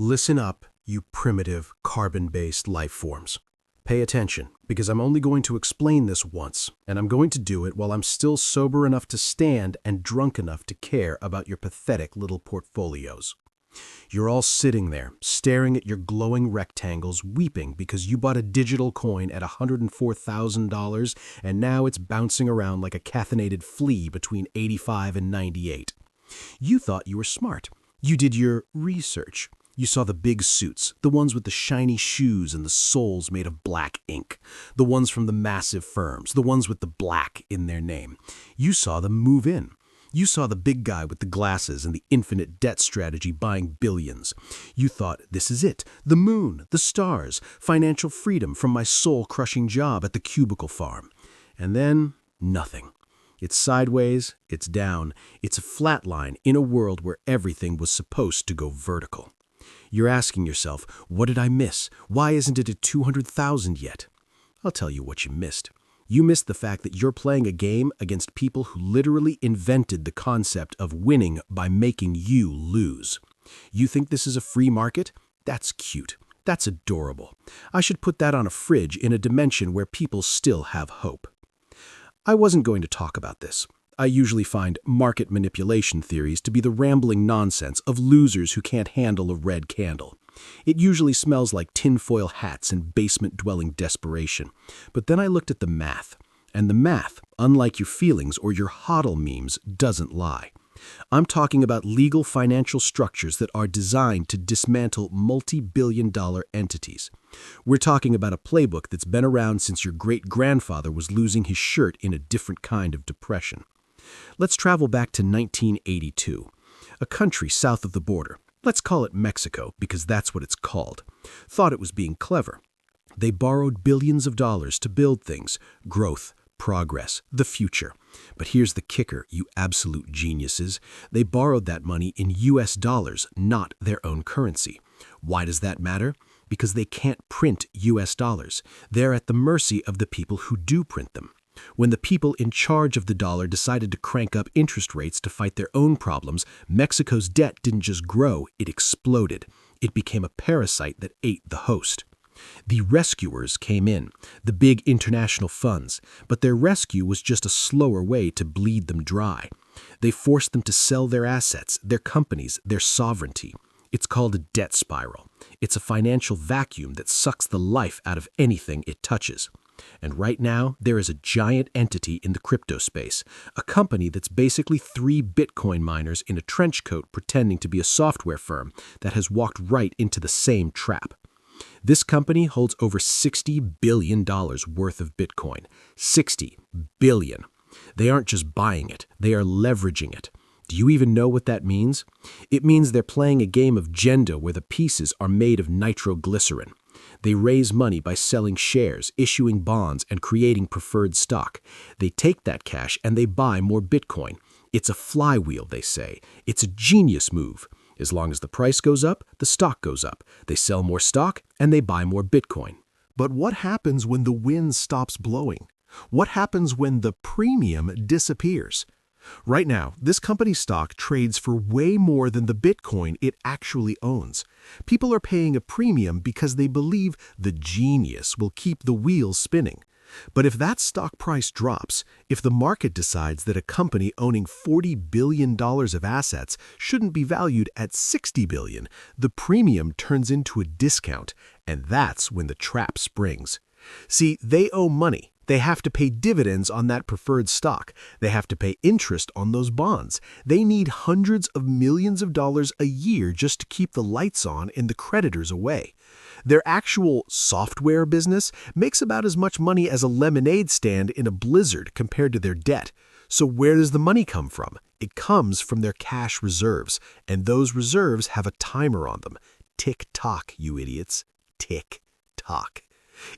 Listen up, you primitive, carbon-based life forms. Pay attention, because I'm only going to explain this once, and I'm going to do it while I'm still sober enough to stand and drunk enough to care about your pathetic little portfolios. You're all sitting there, staring at your glowing rectangles, weeping because you bought a digital coin at $104,000 and now it's bouncing around like a caffeinated flea between 85 and 98. You thought you were smart. You did your research. You saw the big suits, the ones with the shiny shoes and the soles made of black ink, the ones from the massive firms, the ones with the black in their name. You saw them move in. You saw the big guy with the glasses and the infinite debt strategy buying billions. You thought, this is it, the moon, the stars, financial freedom from my soul-crushing job at the cubicle farm. And then, nothing. It's sideways, it's down, it's a flat line in a world where everything was supposed to go vertical. You're asking yourself, what did I miss? Why isn't it at 200,000 yet? I'll tell you what you missed. You missed the fact that you're playing a game against people who literally invented the concept of winning by making you lose. You think this is a free market? That's cute. That's adorable. I should put that on a fridge in a dimension where people still have hope. I wasn't going to talk about this. I usually find market manipulation theories to be the rambling nonsense of losers who can't handle a red candle. It usually smells like tinfoil hats and basement-dwelling desperation. But then I looked at the math. And the math, unlike your feelings or your hodl memes, doesn't lie. I'm talking about legal financial structures that are designed to dismantle multi-billion-dollar entities. We're talking about a playbook that's been around since your great-grandfather was losing his shirt in a different kind of depression. Let's travel back to 1982, a country south of the border. Let's call it Mexico, because that's what it's called. Thought it was being clever. They borrowed billions of dollars to build things, growth, progress, the future. But here's the kicker, you absolute geniuses. They borrowed that money in US dollars, not their own currency. Why does that matter? Because they can't print US dollars. They're at the mercy of the people who do print them. When the people in charge of the dollar decided to crank up interest rates to fight their own problems, Mexico's debt didn't just grow, it exploded. It became a parasite that ate the host. The rescuers came in, the big international funds, but their rescue was just a slower way to bleed them dry. They forced them to sell their assets, their companies, their sovereignty. It's called a debt spiral. It's a financial vacuum that sucks the life out of anything it touches. And right now, there is a giant entity in the crypto space, a company that's basically 3 Bitcoin miners in a trench coat pretending to be a software firm that has walked right into the same trap. This company holds over $60 billion worth of Bitcoin. 60 billion. They aren't just buying it, they are leveraging it. Do you even know what that means? It means they're playing a game of Jenga where the pieces are made of nitroglycerin. They raise money by selling shares, issuing bonds, and creating preferred stock. They take that cash and they buy more Bitcoin. It's a flywheel, they say. It's a genius move. As long as the price goes up, the stock goes up. They sell more stock and they buy more Bitcoin. But what happens when the wind stops blowing? What happens when the premium disappears? Right now, this company's stock trades for way more than the Bitcoin it actually owns. People are paying a premium because they believe the genius will keep the wheels spinning. But if that stock price drops, if the market decides that a company owning $40 billion of assets shouldn't be valued at $60 billion, the premium turns into a discount, and that's when the trap springs. See, they owe money. They have to pay dividends on that preferred stock. They have to pay interest on those bonds. They need hundreds of millions of dollars a year just to keep the lights on and the creditors away. Their actual software business makes about as much money as a lemonade stand in a blizzard compared to their debt. So where does the money come from? It comes from their cash reserves, and those reserves have a timer on them. Tick-tock, you idiots. Tick-tock.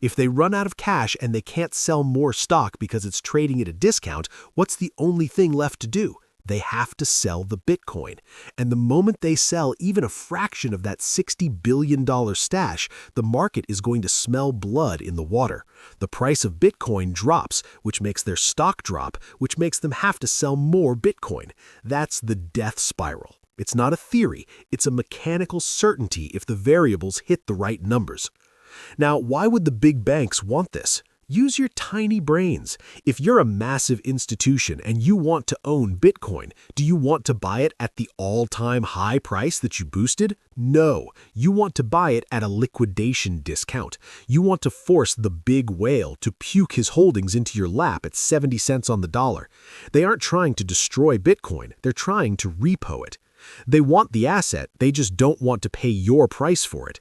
If they run out of cash and they can't sell more stock because it's trading at a discount, what's the only thing left to do? They have to sell the Bitcoin. And the moment they sell even a fraction of that $60 billion stash, the market is going to smell blood in the water. The price of Bitcoin drops, which makes their stock drop, which makes them have to sell more Bitcoin. That's the death spiral. It's not a theory. It's a mechanical certainty if the variables hit the right numbers. Now, why would the big banks want this? Use your tiny brains. If you're a massive institution and you want to own Bitcoin, do you want to buy it at the all-time high price that you boosted? No. You want to buy it at a liquidation discount. You want to force the big whale to puke his holdings into your lap at 70 cents on the dollar. They aren't trying to destroy Bitcoin. They're trying to repo it. They want the asset. They just don't want to pay your price for it.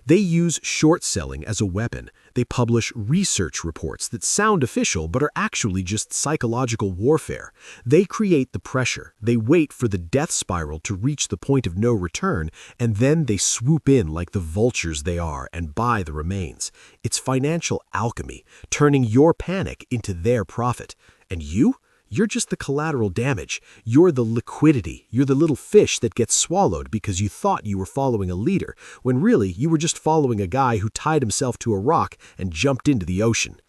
They use short selling as a weapon. They publish research reports that sound official but are actually just psychological warfare. They create the pressure. They wait for the death spiral to reach the point of no return, and then they swoop in like the vultures they are and buy the remains. It's financial alchemy, turning your panic into their profit. And you? You're just the collateral damage. You're the liquidity. You're the little fish that gets swallowed because you thought you were following a leader, when really you were just following a guy who tied himself to a rock and jumped into the ocean.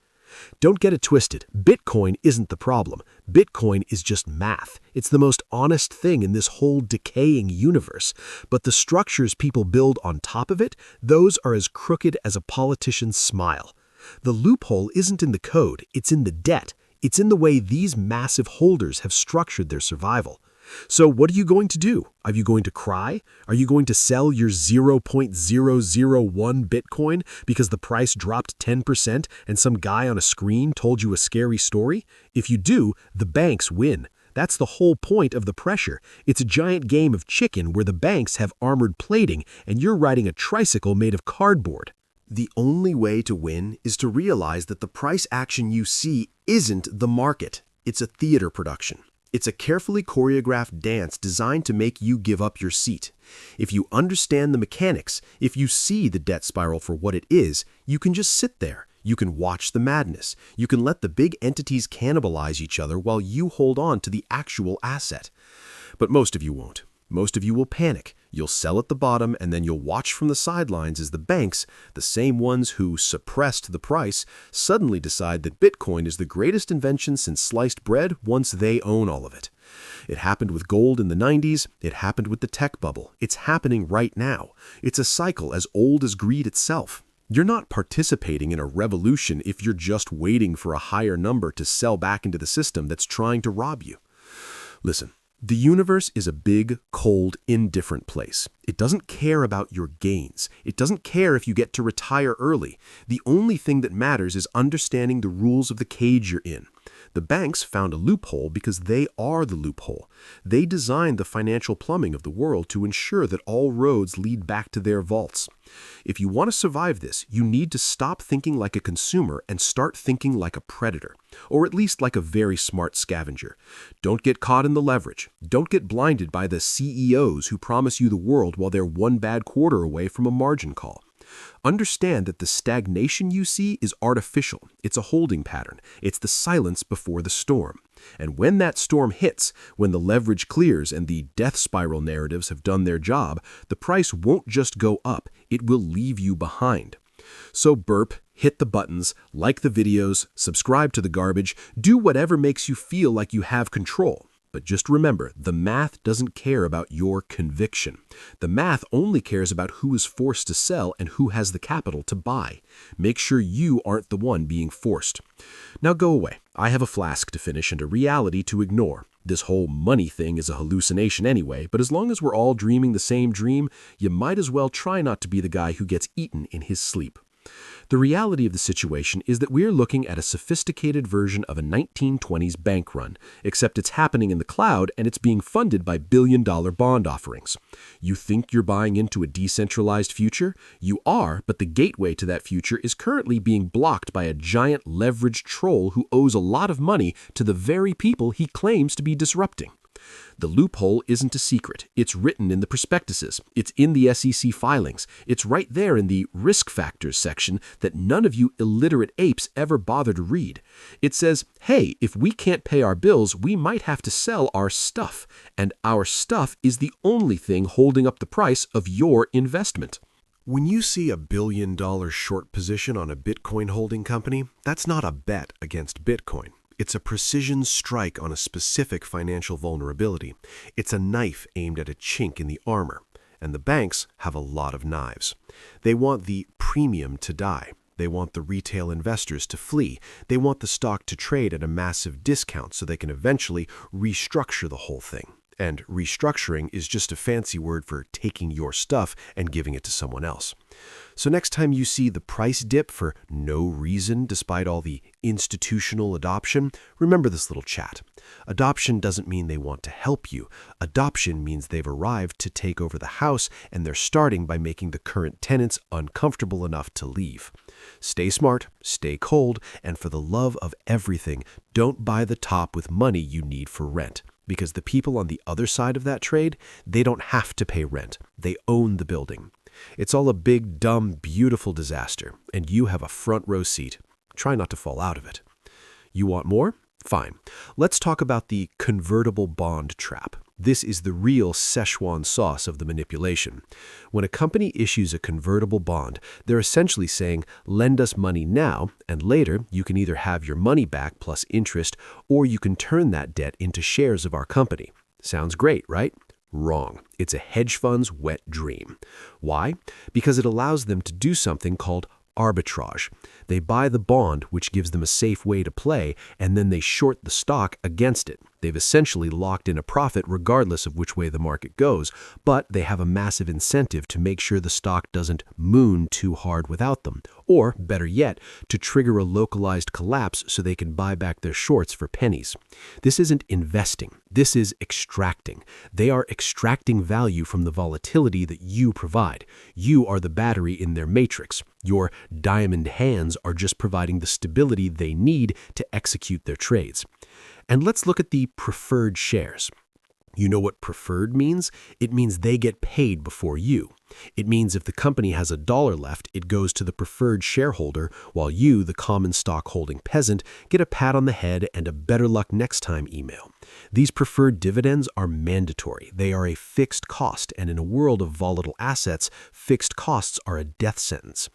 Don't get it twisted. Bitcoin isn't the problem. Bitcoin is just math. It's the most honest thing in this whole decaying universe. But the structures people build on top of it, those are as crooked as a politician's smile. The loophole isn't in the code, it's in the debt. It's in the way these massive holders have structured their survival. So what are you going to do? Are you going to cry? Are you going to sell your 0.001 Bitcoin because the price dropped 10% and some guy on a screen told you a scary story? If you do, the banks win. That's the whole point of the pressure. It's a giant game of chicken where the banks have armored plating and you're riding a tricycle made of cardboard. The only way to win is to realize that the price action you see isn't the market. It's a theater production. It's a carefully choreographed dance designed to make you give up your seat. If you understand the mechanics, if you see the debt spiral for what it is, you can just sit there. You can watch the madness. You can let the big entities cannibalize each other while you hold on to the actual asset. But most of you won't. Most of you will panic. You'll sell at the bottom and then you'll watch from the sidelines as the banks, the same ones who suppressed the price, suddenly decide that Bitcoin is the greatest invention since sliced bread once they own all of it. It happened with gold in the 90s. It happened with the tech bubble. It's happening right now. It's a cycle as old as greed itself. You're not participating in a revolution if you're just waiting for a higher number to sell back into the system that's trying to rob you. Listen. The universe is a big, cold, indifferent place. It doesn't care about your gains. It doesn't care if you get to retire early. The only thing that matters is understanding the rules of the cage you're in. The banks found a loophole because they are the loophole. They designed the financial plumbing of the world to ensure that all roads lead back to their vaults. If you want to survive this, you need to stop thinking like a consumer and start thinking like a predator, or at least like a very smart scavenger. Don't get caught in the leverage. Don't get blinded by the CEOs who promise you the world while they're one bad quarter away from a margin call. Understand that the stagnation you see is artificial. It's a holding pattern. It's the silence before the storm. And when that storm hits, when the leverage clears and the death spiral narratives have done their job, the price won't just go up, it will leave you behind. So Burp, hit the buttons, like the videos, subscribe to the garbage, do whatever makes you feel like you have control. But just remember, the math doesn't care about your conviction. The math only cares about who is forced to sell and who has the capital to buy. Make sure you aren't the one being forced. Now go away. I have a flask to finish and a reality to ignore. This whole money thing is a hallucination anyway, but as long as we're all dreaming the same dream, you might as well try not to be the guy who gets eaten in his sleep. The reality of the situation is that we're looking at a sophisticated version of a 1920s bank run, except it's happening in the cloud and it's being funded by billion-dollar bond offerings. You think you're buying into a decentralized future? You are, but the gateway to that future is currently being blocked by a giant leveraged troll who owes a lot of money to the very people he claims to be disrupting. The loophole isn't a secret. It's written in the prospectuses. It's in the SEC filings. It's right there in the risk factors section that none of you illiterate apes ever bother to read. It says, hey, if we can't pay our bills, we might have to sell our stuff. And our stuff is the only thing holding up the price of your investment. When you see a $1 billion short position on a Bitcoin holding company, that's not a bet against Bitcoin. It's a precision strike on a specific financial vulnerability. It's a knife aimed at a chink in the armor. And the banks have a lot of knives. They want the premium to die. They want the retail investors to flee. They want the stock to trade at a massive discount so they can eventually restructure the whole thing. And restructuring is just a fancy word for taking your stuff and giving it to someone else. So next time you see the price dip for no reason despite all the institutional adoption, remember this little chat. Adoption doesn't mean they want to help you. Adoption means they've arrived to take over the house, and they're starting by making the current tenants uncomfortable enough to leave. Stay smart, stay cold, and for the love of everything, don't buy the top with money you need for rent. Because the people on the other side of that trade, they don't have to pay rent. They own the building. It's all a big, dumb, beautiful disaster, and you have a front row seat. Try not to fall out of it. You want more? Fine. Let's talk about the convertible bond trap. This is the real Szechuan sauce of the manipulation. When a company issues a convertible bond, they're essentially saying, lend us money now, and later you can either have your money back plus interest, or you can turn that debt into shares of our company. Sounds great, right? Wrong. It's a hedge fund's wet dream. Why? Because it allows them to do something called arbitrage. They buy the bond, which gives them a safe way to play, and then they short the stock against it. They've essentially locked in a profit regardless of which way the market goes, but they have a massive incentive to make sure the stock doesn't moon too hard without them, or, better yet, to trigger a localized collapse so they can buy back their shorts for pennies. This isn't investing. This is extracting. They are extracting value from the volatility that you provide. You are the battery in their matrix. Your diamond hands are just providing the stability they need to execute their trades. And let's look at the preferred shares. You know what preferred means? It means they get paid before you. It means if the company has $1 left, it goes to the preferred shareholder, while you, the common stock-holding peasant, get a pat on the head and a better luck next time email. These preferred dividends are mandatory. They are a fixed cost, and in a world of volatile assets, fixed costs are a death sentence.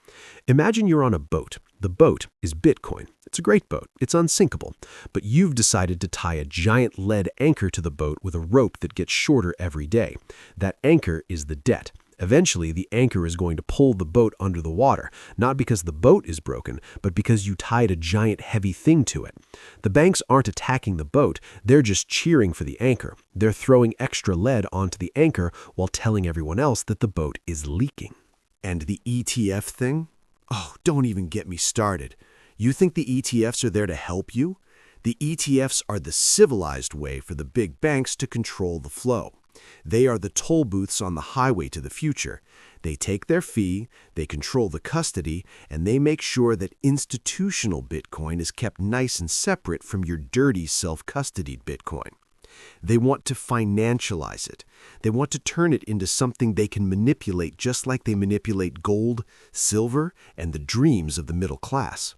Imagine you're on a boat. The boat is Bitcoin. It's a great boat. It's unsinkable. But you've decided to tie a giant lead anchor to the boat with a rope that gets shorter every day. That anchor is the debt. Eventually, the anchor is going to pull the boat under the water, not because the boat is broken, but because you tied a giant heavy thing to it. The banks aren't attacking the boat, they're just cheering for the anchor. They're throwing extra lead onto the anchor while telling everyone else that the boat is leaking. And the ETF thing? Oh, don't even get me started. You think the ETFs are there to help you? The ETFs are the civilized way for the big banks to control the flow. They are the toll booths on the highway to the future. They take their fee, they control the custody, and they make sure that institutional Bitcoin is kept nice and separate from your dirty self-custodied Bitcoin. They want to financialize it. They want to turn it into something they can manipulate just like they manipulate gold, silver, and the dreams of the middle class.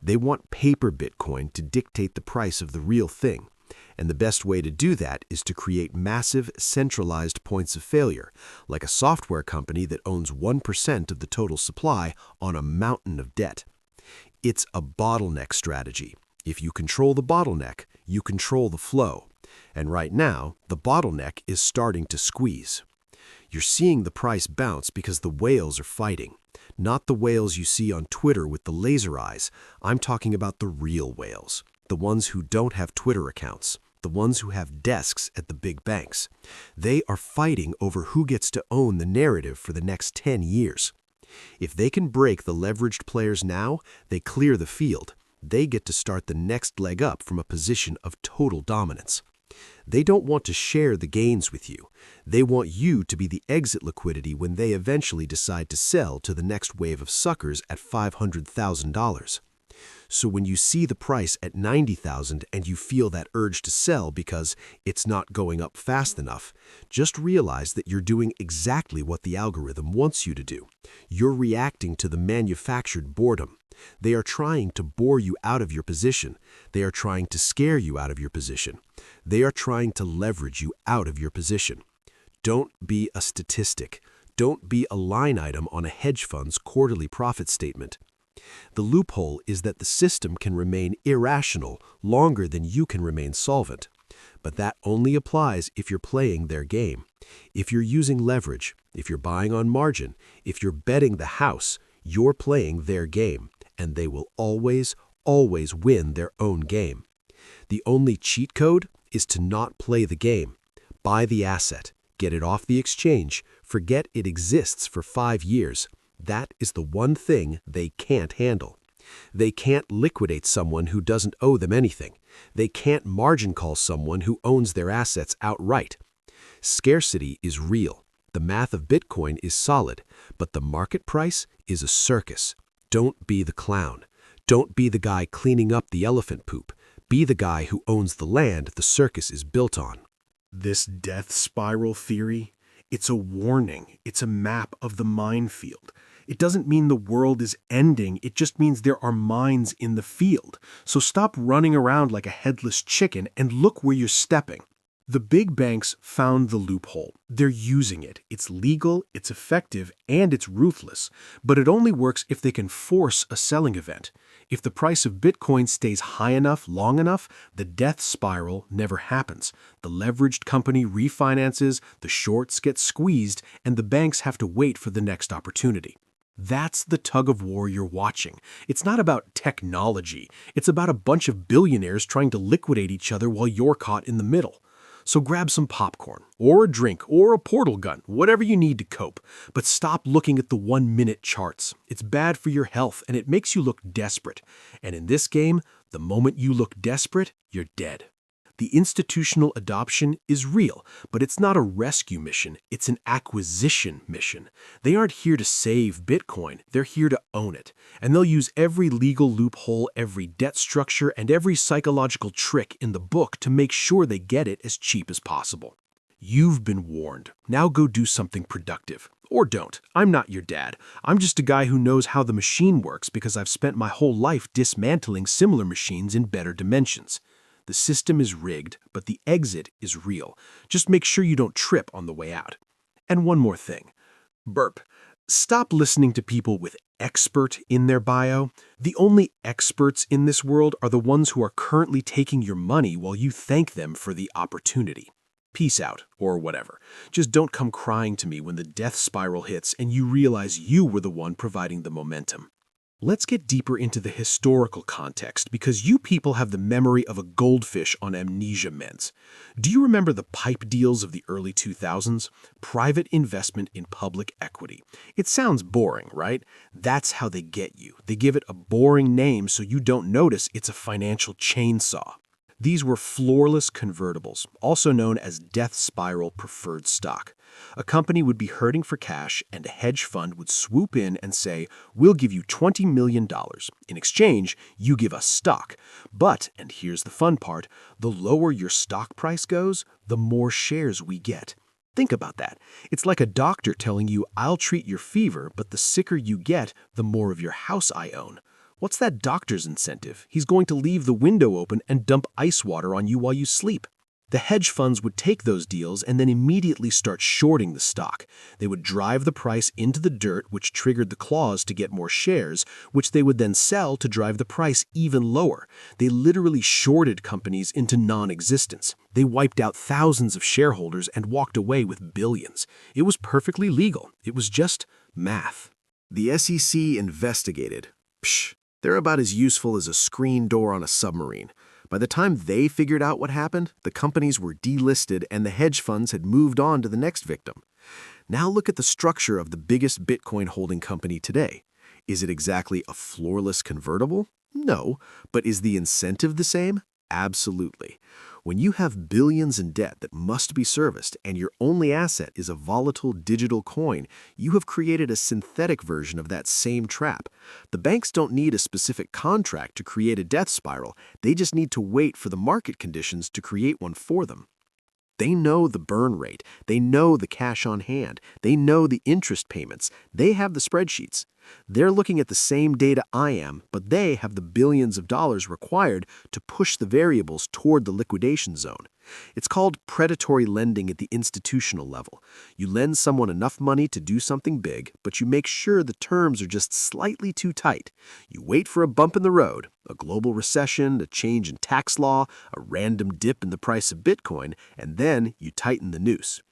They want paper Bitcoin to dictate the price of the real thing. And the best way to do that is to create massive, centralized points of failure, like a software company that owns 1% of the total supply on a mountain of debt. It's a bottleneck strategy. If you control the bottleneck, you control the flow. And right now, the bottleneck is starting to squeeze. You're seeing the price bounce because the whales are fighting. Not the whales you see on Twitter with the laser eyes. I'm talking about the real whales. The ones who don't have Twitter accounts. The ones who have desks at the big banks. They are fighting over who gets to own the narrative for the next 10 years. If they can break the leveraged players now, they clear the field. They get to start the next leg up from a position of total dominance. They don't want to share the gains with you. They want you to be the exit liquidity when they eventually decide to sell to the next wave of suckers at $500,000. So when you see the price at $90,000 and you feel that urge to sell because it's not going up fast enough, just realize that you're doing exactly what the algorithm wants you to do. You're reacting to the manufactured boredom. They are trying to bore you out of your position. They are trying to scare you out of your position. They are trying to leverage you out of your position. Don't be a statistic. Don't be a line item on a hedge fund's quarterly profit statement. The loophole is that the system can remain irrational longer than you can remain solvent. But that only applies if you're playing their game. If you're using leverage, if you're buying on margin, if you're betting the house, you're playing their game, and they will always, always win their own game. The only cheat code is to not play the game. Buy the asset, get it off the exchange, forget it exists for 5 years. That is the one thing they can't handle. They can't liquidate someone who doesn't owe them anything. They can't margin call someone who owns their assets outright. Scarcity is real. The math of Bitcoin is solid, but the market price is a circus. Don't be the clown. Don't be the guy cleaning up the elephant poop. Be the guy who owns the land the circus is built on. This death spiral theory, it's a warning. It's a map of the minefield. It doesn't mean the world is ending. It just means there are mines in the field. So stop running around like a headless chicken and look where you're stepping. The big banks found the loophole. They're using it. It's legal, it's effective, and it's ruthless. But it only works if they can force a selling event. If the price of Bitcoin stays high enough, long enough, the death spiral never happens. The leveraged company refinances, the shorts get squeezed, and the banks have to wait for the next opportunity. That's the tug of war you're watching. It's not about technology. It's about a bunch of billionaires trying to liquidate each other while you're caught in the middle. So grab some popcorn, or a drink, or a portal gun, whatever you need to cope. But stop looking at the 1-minute charts. It's bad for your health, and it makes you look desperate. And in this game, the moment you look desperate, you're dead. The institutional adoption is real, but it's not a rescue mission, it's an acquisition mission. They aren't here to save Bitcoin, they're here to own it. And they'll use every legal loophole, every debt structure, and every psychological trick in the book to make sure they get it as cheap as possible. You've been warned. Now go do something productive. Or don't. I'm not your dad. I'm just a guy who knows how the machine works because I've spent my whole life dismantling similar machines in better dimensions. The system is rigged, but the exit is real. Just make sure you don't trip on the way out. And one more thing. Burp. Stop listening to people with expert in their bio. The only experts in this world are the ones who are currently taking your money while you thank them for the opportunity. Peace out, or whatever. Just don't come crying to me when the death spiral hits and you realize you were the one providing the momentum. Let's get deeper into the historical context because you people have the memory of a goldfish on amnesia meds. Do you remember the pipe deals of the early 2000s? Private investment in public equity. It sounds boring, right? That's how they get you. They give it a boring name so you don't notice it's a financial chainsaw. These were floorless convertibles, also known as death spiral preferred stock. A company would be hurting for cash, and a hedge fund would swoop in and say, "We'll give you $20 million. In exchange, you give us stock. But, and here's the fun part, the lower your stock price goes, the more shares we get." Think about that. It's like a doctor telling you, "I'll treat your fever, but the sicker you get, the more of your house I own." What's that doctor's incentive? He's going to leave the window open and dump ice water on you while you sleep. The hedge funds would take those deals and then immediately start shorting the stock. They would drive the price into the dirt, which triggered the clause to get more shares, which they would then sell to drive the price even lower. They literally shorted companies into non-existence. They wiped out thousands of shareholders and walked away with billions. It was perfectly legal. It was just math. The SEC investigated. Psh, they're about as useful as a screen door on a submarine. By the time they figured out what happened, the companies were delisted and the hedge funds had moved on to the next victim. Now look at the structure of the biggest Bitcoin holding company today. Is it exactly a floorless convertible? No, but is the incentive the same? Absolutely. When you have billions in debt that must be serviced and your only asset is a volatile digital coin, you have created a synthetic version of that same trap. The banks don't need a specific contract to create a death spiral. They just need to wait for the market conditions to create one for them. They know the burn rate. They know the cash on hand. They know the interest payments. They have the spreadsheets. They're looking at the same data I am, but they have the billions of dollars required to push the variables toward the liquidation zone. It's called predatory lending at the institutional level. You lend someone enough money to do something big, but you make sure the terms are just slightly too tight. You wait for a bump in the road, a global recession, a change in tax law, a random dip in the price of Bitcoin, and then you tighten the noose.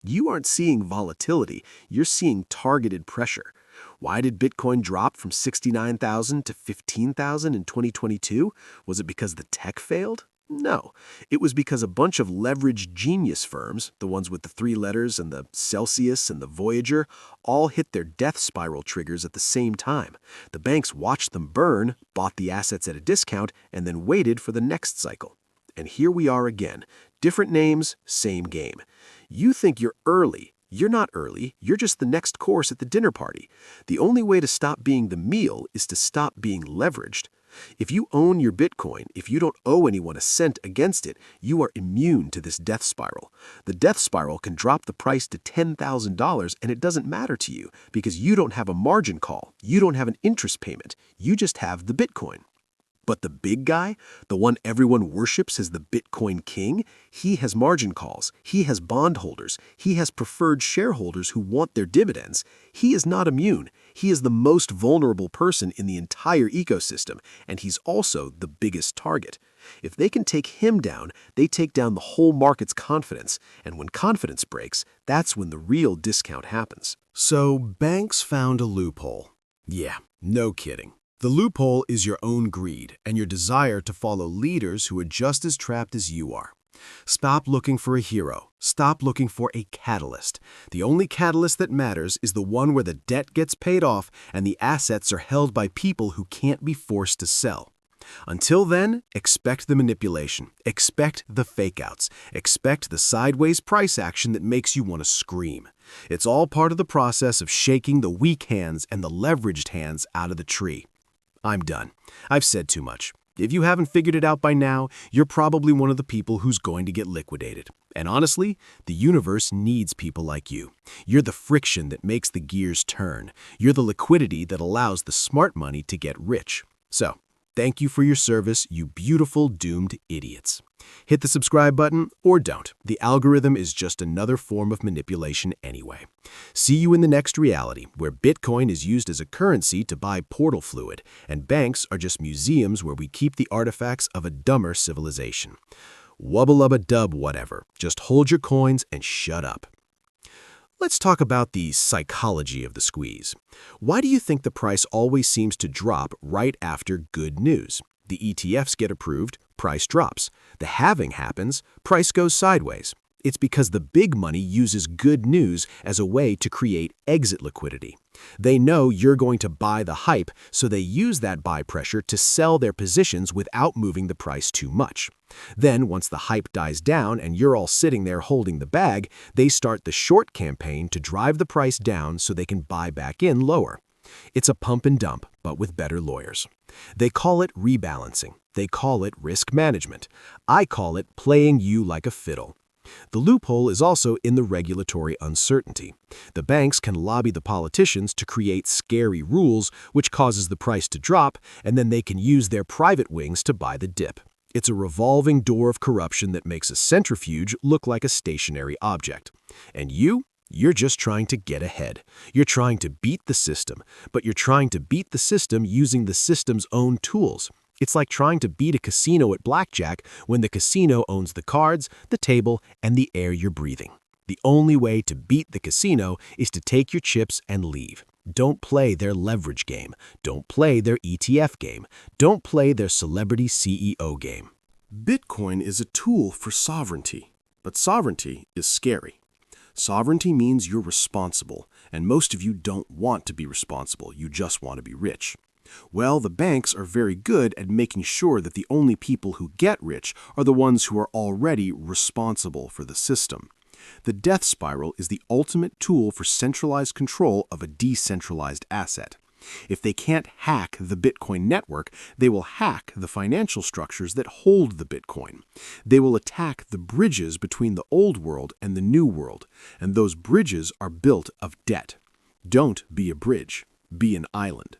You aren't seeing volatility, you're seeing targeted pressure. Why did Bitcoin drop from 69,000 to 15,000 in 2022? Was it because the tech failed? No, it was because a bunch of leveraged genius firms, the ones with the 3 letters and the Celsius and the Voyager, all hit their death spiral triggers at the same time. The banks watched them burn, bought the assets at a discount, and then waited for the next cycle. And here we are again. Different names, same game. You think you're early. You're not early. You're just the next course at the dinner party. The only way to stop being the meal is to stop being leveraged. If you own your Bitcoin, if you don't owe anyone a cent against it, you are immune to this death spiral. The death spiral can drop the price to $10,000 and it doesn't matter to you because you don't have a margin call. You don't have an interest payment. You just have the Bitcoin. But the big guy, the one everyone worships as the Bitcoin king, he has margin calls, he has bondholders, he has preferred shareholders who want their dividends. He is not immune. He is the most vulnerable person in the entire ecosystem, and he's also the biggest target. If they can take him down, they take down the whole market's confidence, and when confidence breaks, that's when the real discount happens. So banks found a loophole. Yeah, no kidding. The loophole is your own greed and your desire to follow leaders who are just as trapped as you are. Stop looking for a hero. Stop looking for a catalyst. The only catalyst that matters is the one where the debt gets paid off and the assets are held by people who can't be forced to sell. Until then, expect the manipulation, expect the fake-outs, expect the sideways price action that makes you want to scream. It's all part of the process of shaking the weak hands and the leveraged hands out of the tree. I'm done. I've said too much. If you haven't figured it out by now, you're probably one of the people who's going to get liquidated. And honestly, the universe needs people like you. You're the friction that makes the gears turn. You're the liquidity that allows the smart money to get rich. So, thank you for your service, you beautiful doomed idiots. Hit the subscribe button or don't. The algorithm is just another form of manipulation anyway. See you in the next reality, where Bitcoin is used as a currency to buy portal fluid, and banks are just museums where we keep the artifacts of a dumber civilization. Wubba-lubba-dub whatever. Just hold your coins and shut up. Let's talk about the psychology of the squeeze. Why do you think the price always seems to drop right after good news? The ETFs get approved, price drops. The halving happens, price goes sideways. It's because the big money uses good news as a way to create exit liquidity. They know you're going to buy the hype, so they use that buy pressure to sell their positions without moving the price too much. Then, once the hype dies down and you're all sitting there holding the bag, they start the short campaign to drive the price down so they can buy back in lower. It's a pump and dump, but with better lawyers. They call it rebalancing. They call it risk management. I call it playing you like a fiddle. The loophole is also in the regulatory uncertainty. The banks can lobby the politicians to create scary rules, which causes the price to drop, and then they can use their private wings to buy the dip. It's a revolving door of corruption that makes a centrifuge look like a stationary object. And you're just trying to get ahead. You're trying to beat the system, but you're trying to beat the system using the system's own tools. It's like trying to beat a casino at blackjack when the casino owns the cards, the table, and the air you're breathing. The only way to beat the casino is to take your chips and leave. Don't play their leverage game. Don't play their ETF game. Don't play their celebrity CEO game. Bitcoin is a tool for sovereignty, but sovereignty is scary. Sovereignty means you're responsible, and most of you don't want to be responsible, you just want to be rich. Well, the banks are very good at making sure that the only people who get rich are the ones who are already responsible for the system. The death spiral is the ultimate tool for centralized control of a decentralized asset. If they can't hack the Bitcoin network, they will hack the financial structures that hold the Bitcoin. They will attack the bridges between the old world and the new world, and those bridges are built of debt. Don't be a bridge. Be an island.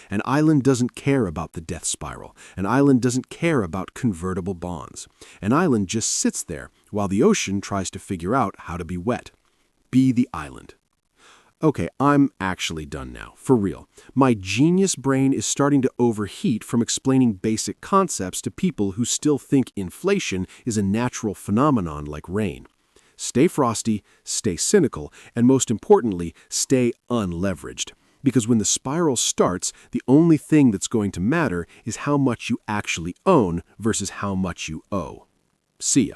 An island doesn't care about the death spiral. An island doesn't care about convertible bonds. An island just sits there while the ocean tries to figure out how to be wet. Be the island. Okay, I'm actually done now, for real. My genius brain is starting to overheat from explaining basic concepts to people who still think inflation is a natural phenomenon like rain. Stay frosty, stay cynical, and most importantly, stay unleveraged. Because when the spiral starts, the only thing that's going to matter is how much you actually own versus how much you owe. See ya.